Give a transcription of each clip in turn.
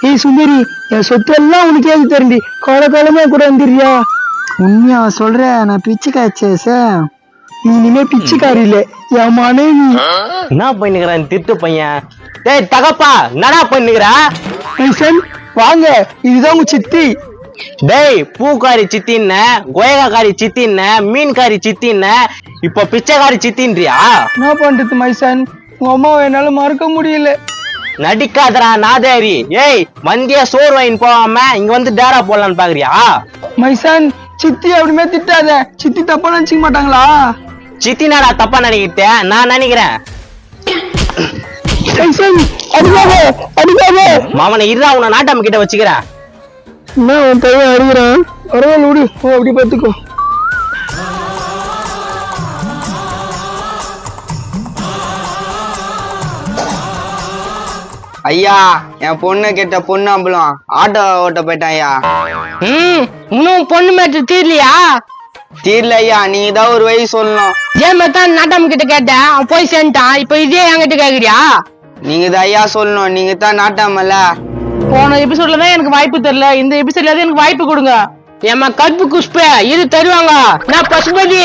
ஏய் சுந்தரி, என் சொத்து எல்லாம் உனக்கு ஏது தரண்டி, காலகாலமா கூட வந்துடுறியா? உண்மையா சொல்ற? நான் பிச்சைக்காச்சே. நீ இனிமே பிச்சைக்காரி இல்ல, என் மனைவி. என்ன பண்ணிக்கிறான் திட்டு பையன்? டேய் தகப்பா, என்னடா பண்ணிக்கிற? வாங்க, இதுதான் உங்க சித்தி. டேய் பூக்காரி சித்தின்ன, கோயகாரி சித்தின்ன, மீன்காரி சித்தின்ன, இப்ப பிச்சைக்காரி சித்தின்றியா? என்ன பண்றது மைசன், உங்க அம்மாவை என்னால மறக்க முடியல. நடிக்காதரா நாதாரி. ஏய் மந்தியா சோறு வாங்கி போகாம இங்க வந்து டேரா போடலான்னு பாக்குறியா? மைசன், சித்தி அப்படிமே திட்டாத, சித்தி தப்பா நினைச்சுக்க மாட்டாங்களா? சித்தி நாடா தப்பா நினைக்கிட்டேன், நான் நினைக்கிறேன். மாமனை இருடா, உன்னை நாட்டாம கிட்ட வச்சுக்கிறேன். என்ன உன் பையன் அடிக்கிறான்? பரவாயில்ல விடு, அப்படி பார்த்துக்கோ. ஐயா, என் பொண்ணு கிட்ட பொண்ணு அம்பலம் ஆட்டோ ஓட்ட போயிட்டான் ஐயா. இன்னும் பொண்ணு மேட்டு தீரலையா? தீரல ஐயா, நீங்க தான் ஒரு வழி சொல்லணும். தான் நாட்டாம கிட்ட கேட்டேன், அவன் போய் சேர்ந்துட்டான். இப்ப இதே என்கிட்ட கேக்குறியா? நீங்க தான் ஐயா சொல்லணும், நீங்க தான் நாட்டாமல்ல. போன எபிசோட்ல தான் எனக்கு வாய்ப்பு தெரியல, இந்த எபிசோட்ல எனக்கு வாய்ப்பு கொடுங்க. ஏமா கற்பு குஷ்ப இது தருவாங்க. நான் பசுபதி.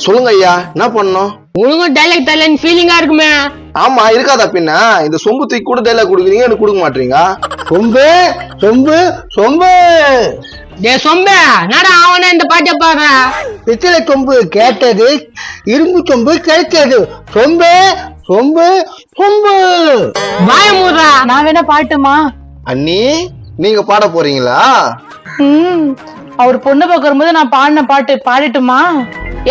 சொல்லுங்க ஐயா, என்ன பண்ணணும்? ஒழுங்கா டைலாக் தரலன்னு ஃபீலிங்கா இருக்குமே. ஆமா, இருக்காதா பின்ன? இந்த சொம்பு தூக்கி கூட டைலாக் கொடுக்குறீங்க, எனக்கு கொடுக்க மாட்டீங்க. சொம்பு சொம்பு சொம்பு. டே சொம்பு, நாடா அவனே இந்த பாட்டை பாடுற. பித்தளை சொம்பு கேட்டது, இரும்பு சொம்பு கிடைச்சது. சொம்பு சொம்பு சொம்பு. வாய மூடுறா. நான் வேணா பாட்டுமா? அண்ணி, நீங்க பாட போறீங்களா? அவர் பொண்ணு பார்க்க வரும்போது நான் பாடின பாட்டு பாடிட்டுமா?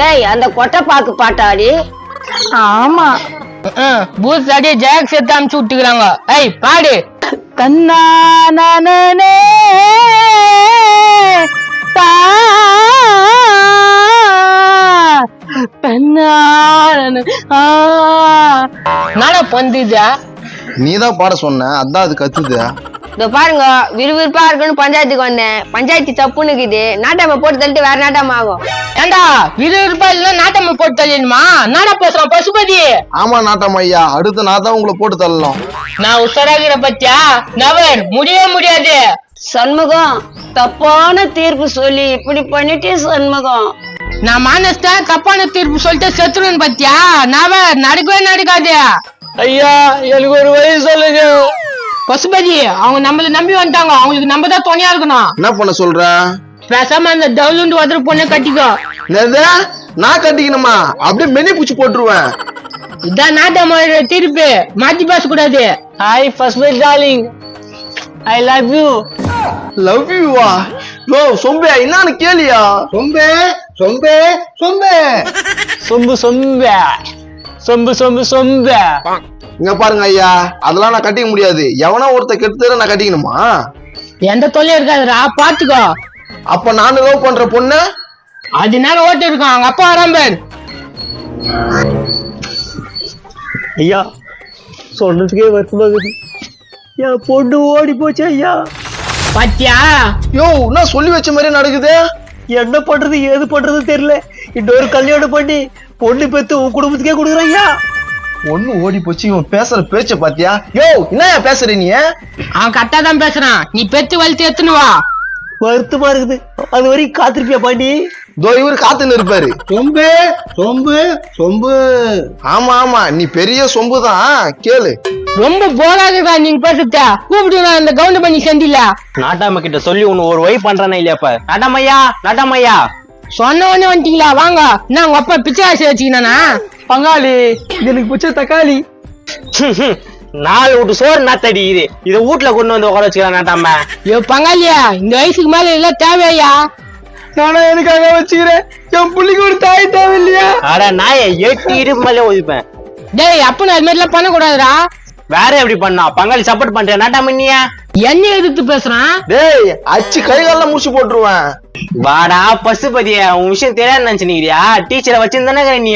ஏய், அந்த கொட்டை பாக்கு பாட்டாடி. ஆமா, பூத் அடியே ஜாக் சேர்த்து அமுச்சு விட்டுக்கிறாங்க. ஏய் பாடு. தன்னானே நாடா பந்துதா? நீதான் பாட சொன்ன, அதான் அது கத்துது. இதோ பாருங்க, விறுவிறுப்பா இருக்குன்னு பஞ்சாயத்துக்கு வந்தேன். பஞ்சாயத்து தப்புன்னு இருக்குது. நாட்டாம போட்டு தள்ளிட்டு வேற நாட்டாம ஆகும். ஏண்டா விறுவிறுப்பா இல்ல நாட்டாம போட்டு தள்ளிடுமா? நாடா பேசுறான் பசுபதி. ஆமா நாட்டம் ஐயா, அடுத்து நான் தான் உங்களை போட்டு தள்ளலாம். நான் உஷாராகிற பத்தியா? நவர் முடியவே முடியாது. சண்முகம், தப்பான தீர்ப்பு சொல்லி இப்படி பண்ணிட்டே சண்முகம். நான் மானஸ்டா தப்பான தீர்ப்பு சொல்லிட்டு செத்துருவேன் பத்தியா? நவர் நடக்கவே நடக்காது. ஐயா எனக்கு ஒரு வழி சொல்லுங்க. பசுபதி, அவங்க நம்மள நம்பி வந்துட்டாங்க, அவங்களுக்கு நம்ம தான் துணையா இருக்கணும். என்ன பண்ண சொல்ற? பேசாம அந்த டவுலுண்டு ஒருத்தர் பொண்ணை கட்டிக்கோ. நான் கட்டிக்கணுமா? அப்படியே மெனி பூச்சி போட்டுருவேன். இதான் நாட்டாம தீர்ப்பு, மாத்தி பேச கூடாது. Hi Pasupathi darling, I love you. Love யூவா? யோ சொம்பே, என்னன்னு கேளியா? சொம்பே சொம்பே சொம்பே. சொம்பு சொம்பு சொம்பு சொம்பு சொம்பு. இங்க பாருங்க ஐயா, அதெல்லாம் நான் கட்டிக்க முடியாது. எவனா ஒருத்த கெடுத்து நான் கட்டிக்கணுமா? எந்த தொல்லையும் இருக்காதுடா, பாத்துக்கோ. அப்ப நான் லவ் பண்ற பொண்ணு அதனால ஓட்டு இருக்கும். அவங்க அப்பா வராம்பர். ஐயா சொல்றதுக்கே வருத்தமாகுது, என் பொண்ணு ஓடி போச்சு ஐயா. பாத்தியா? யோ, நான் சொல்லி வச்ச மாதிரி நடக்குது. என்ன பண்றது ஏது பண்றது தெரியல. இன்னொரு கல்யாணம் பண்ணி பொண்ணு பெத்து உன் குடும்பத்துக்கே கொடுக்குற ஐயா. ஒண்ணு ஓடி போச்சு. இவன் பேசுற பேச்ச பாத்தியா? யோ, என்ன பேசுற நீ? அவன் கரெக்டா தான் பேசுறான். நீ பெத்து வளர்த்து எத்துன்னு வா. வருத்தமா இருக்குது, அது வரைக்கும் காத்திருப்பியா பாண்டி? தோ இவரு காத்துன்னு இருப்பாரு. சொம்பு சொம்பு சொம்பு. ஆமா ஆமா, நீ பெரிய சொம்பு தான், கேளு. ரொம்ப போராடுறா நீங்க பேசுறத. கூப்பிட்டு அந்த கவுண்ட் பண்ணி செந்தில நாட்டாம கிட்ட சொல்லி ஒன்னு ஒரு வழி பண்றானே இல்லையாப்ப? நாட்டாமையா நாட்டாமையா சொன்ன உடனே வந்துட்டீங்களா? வாங்க. நான் உங்க அப்பா பிச்சை காசு வச்சுக்கினா? பங்காளி, எனக்கு பிடிச்ச தக்காளி. 4 வீட்டு சோறு நாத்தடி இது. இத வீட்டுல கொண்டு வந்து உட்கார வச்சுக்கலாம் நாட்டாம. ஐயோ பங்காளியா, இந்த வயசுக்கு மேல எல்லாம் தேவையா? நானா எனக்காக வச்சுக்கிறேன், என் புள்ளிக்கு ஒரு தாய் தேவை இல்லையா? அட நாயை 8 இடுப்பு மேலே ஒதுப்பேன். டேய் அப்ப நான் அது மாதிரிலாம் பண்ணக்கூடாதுடா. வேற எப்படி பண்ணா? பங்காளி சப்போர்ட் பண்றேன் நாட்டாம. என்ன எதிர்த்து பேசுறான்? டேய், அச்சு கை கால முடிச்சு போட்டுருவேன். வாடா பசுபதியா, உன் விஷயம் தெரியாது நினைச்சுனியா? டீச்சரை வச்சிருந்தானே நீ.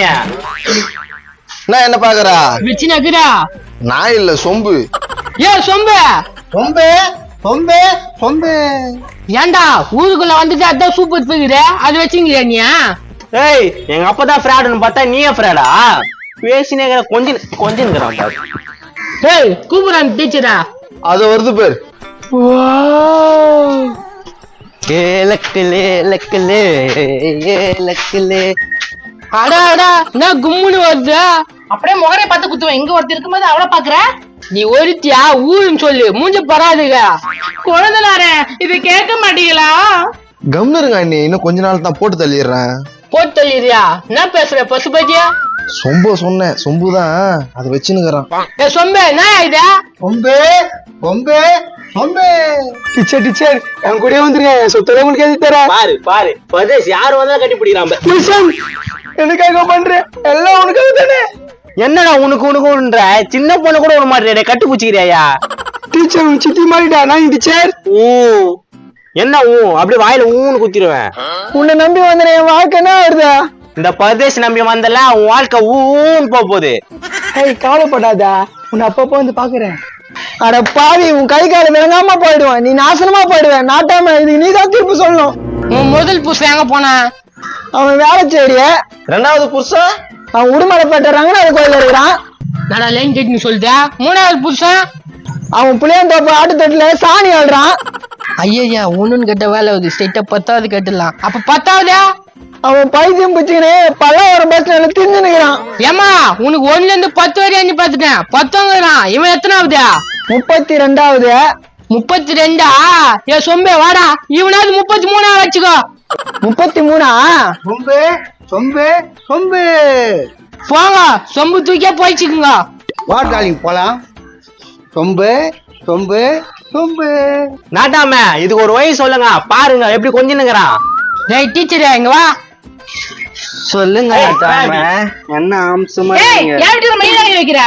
நான் என்ன பாக்குறா? வச்சுனாக்குறா. நான் இல்ல, சொம்பு. ஏ சொம்பு சொம்பே சொம்பே சொம்பே. ஏண்டா ஊருக்குள்ள வந்துட்டு அதான் சூப்பர் போகிற, அது வச்சுங்களா நீ? ஏய், எங்க அப்பதான் ஃப்ராடுன்னு பார்த்தா நீயே ஃப்ராடா? பேசினேங்கிற கொஞ்சம் கொஞ்சம். ஏய் கூப்பிடுறான் டீச்சரா. அது வருது பேர். அடா அடா நான் கும்முன்னு வருது. அப்படியே முகரை பார்த்து குத்துவேன். இங்க ஒருத்தர் இருக்கும்போது அவளை பாக்குற நீ ஒருத்தியா ஊருன்னு சொல்லு மூஞ்ச பராதுங்க. குழந்தைனாரே இது கேட்க மாட்டீங்களா? கம்னு இருங்க அண்ணி, இன்னும் கொஞ்ச நாள் தான் போட்டு தள்ளிடுறேன். போட்டு தள்ளிடுறியா? என்ன பேசுற பசுபதியா? சொன்னேன் சொம்புதான் அதை வச்சுன்னுக்குறான். சொம்பே என்ன இது? சொம்பு சொம்பு சொம்பு. டீச்சர் என் கூட வந்துருங்க, என் சொத்தெல்லாம் உங்களுக்கு எழுதி தரேன். பாரு பாரு பதேஷ் யார் வந்தாலும் கட்டி பிடிக்கிறான். எனக்காக பண்றேன், எல்லாம் உனக்காக தானே. என்னடா உனக்குன்ற சின்ன பொண்ணு கூட விட மாட்டேன் கட்டு பூச்சிக்கிறியா? டீச்சர் உன் சித்தி மாறிட்டா. நான் டீச்சர் என்ன அப்படியே வாயில ஊன்னு குத்திடுவேன். உன்னை நம்பி வந்தேன், என் வாழ்க்கை என்ன வருதா? இந்த பரதேசி நம்பி வந்தல உன் வாழ்க்கை ஊன்னு போகுது. ஏய் கவலைப்படாதா, உன்னை அப்பப்போ வந்து பாக்குறேன். அட பாவி, உன் கை கால விளங்காம போயிடுவான், நீ நாசனமா போயிடுவேன். நாட்டாம இதுக்கு நீதான் தீர்ப்பு சொல்லணும். உன் முதல் புருஷன் எங்க போன? அவன் வேலை தேடிய. ரெண்டாவது புருஷன் அவன் உடுமலைப்பேட்டை ரங்கநாத கோயில இருக்கிறான். நான் லைன் கட்டி சொல்லிட்ட. மூணாவது புருஷன் அவன் புளியந்தோப்பு ஆட்டுத்தட்டுல சாணி ஆடுறான். ஐயா ஒண்ணுன்னு கேட்ட வேலை ஆகுது. ஸ்ட்ரெயிட்டா 10வது கேட்டுலாம். அப்ப 10வது அவன் பைத்தியம் பிச்சுக்கினே பல்லாவரம் பஸ் ஸ்டாண்ட்ல திரிஞ்சு நிக்கிறான். ஏமா உனக்கு 1ல இருந்து 10 வரையும் எண்ணி பாத்துட்டேன். 10ங்கிறான். இவன் எத்தனாவது? 32வது. 32ஆ? ஏ சொம்பே வாடா, இவனாவது 33ஆ வச்சுக்கோ. 33ஆ? சொம்பு சொம்பு சொம்பு. போங்க, சொம்பு தூக்கியா போயிச்சுக்குங்க. வாட்டாளிங்க போலாம். சொம்பு சொம்பு சொம்பு. நாட்டாம இதுக்கு ஒரு வழி சொல்லுங்க, பாருங்க எப்படி கொஞ்சினுங்கிறான். டேய் டீச்சர் இங்க வா. சொல்லுங்க நாட்டாம, என்ன அம்சமா ஏய் இருக்கீங்க? யார்கிட்ட மெயில் வைக்கிற?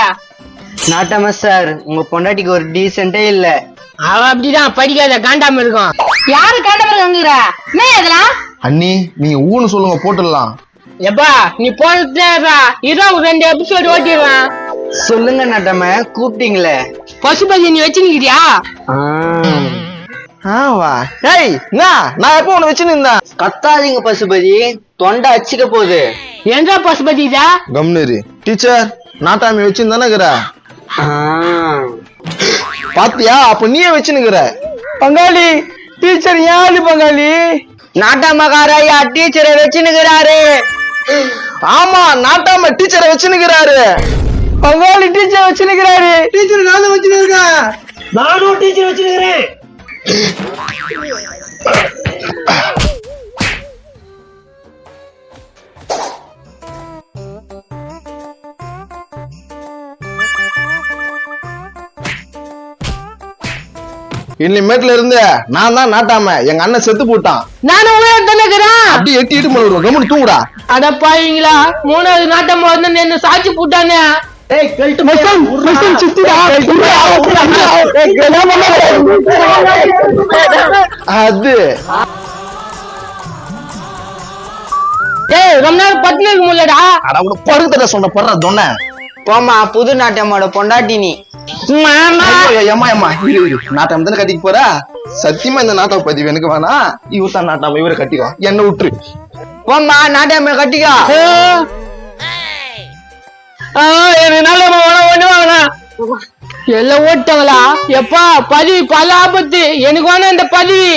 நாட்டாம சார், உங்க பொண்டாட்டிக்கு ஒரு டீசென்ட்டே இல்ல. அவ அப்படிதான் படிக்காத காண்டாம இருக்கும். யாரு காண்டாம இருக்காங்கற? என்ன இதெல்லாம்? அண்ணி நீங்க ஊன்னு சொல்லுங்க, போட்டுடலாம். எப்பா நீ போனதேடா, இதோ 2 எபிசோட் ஓட்டிடுவேன். சொல்லுங்க நாட்டாம, கூப்பிட்டீங்களே. பசுபதி நீ வச்சுக்கிறியா? வா. ஏய் நான் எப்போ உன்னை வச்சுன்னு இருந்தேன்? கத்தாதீங்க பசுபதி, தொண்டை அச்சிக்க போகுது. என்ற பசுபதி இதா? கம்னரு. டீச்சர் நாட்டாமி வச்சுன்னு தானே இருக்கிற. பாத்தியா, அப்ப நீயே வச்சுன்னுக்குற. பங்காளி டீச்சர் யாரு பங்காளி? நாட்டாமக்காரையா டீச்சரை வச்சுன்னுக்கிறாரு. ஆமா, நாட்டாம டீச்சரை வச்சுன்னுக்குறாரு. பங்காளி டீச்சர் வச்சு நிக்கிறாரு. டீச்சர் நானும் வச்சுன்னு இருக்கேன். நானும் டீச்சர் வச்சிருக்கிறேன். இனிமேட்ல இருந்து நான் தான் நாட்டாம. எங்க அண்ணன் செத்து போட்டான். நானும் உயிரோட தானே இருக்கிறேன். அப்படியே எட்டி மழுடுவோம். கம்முனு தூங்குடா. அட பாவீங்களா, 3வது நாட்டம் வந்து என்ன சாட்சி போட்டானே. ஏய் கழட்டு சித்திடா. அது ஏய் ரொம்ப நேரம் பட்டினி இருக்க முடியலடா. அட உன படுத்தட சொன்ன படுற தொன்ன. போமா, புது நாட்டியம்மோட பொண்டாட்டி நீ. ஏமா நாட்டாம தானே கட்டிக்கு போற. சத்தியமா இந்த நாட்டாம பதிவு எனக்கு வேணா. இவர் தான் நாட்டாம, இவரை கட்டிக்கோ, என்ன விட்டுரு. போமா, நாட்டியம்ம கட்டிக்கோ. எனக்கு நல்ல ஒண்ணு வாங்கினா எல்லாம் ஓட்டாங்களா? எப்பா பதவி பல ஆபத்து, எனக்கு வேணா இந்த பதவி.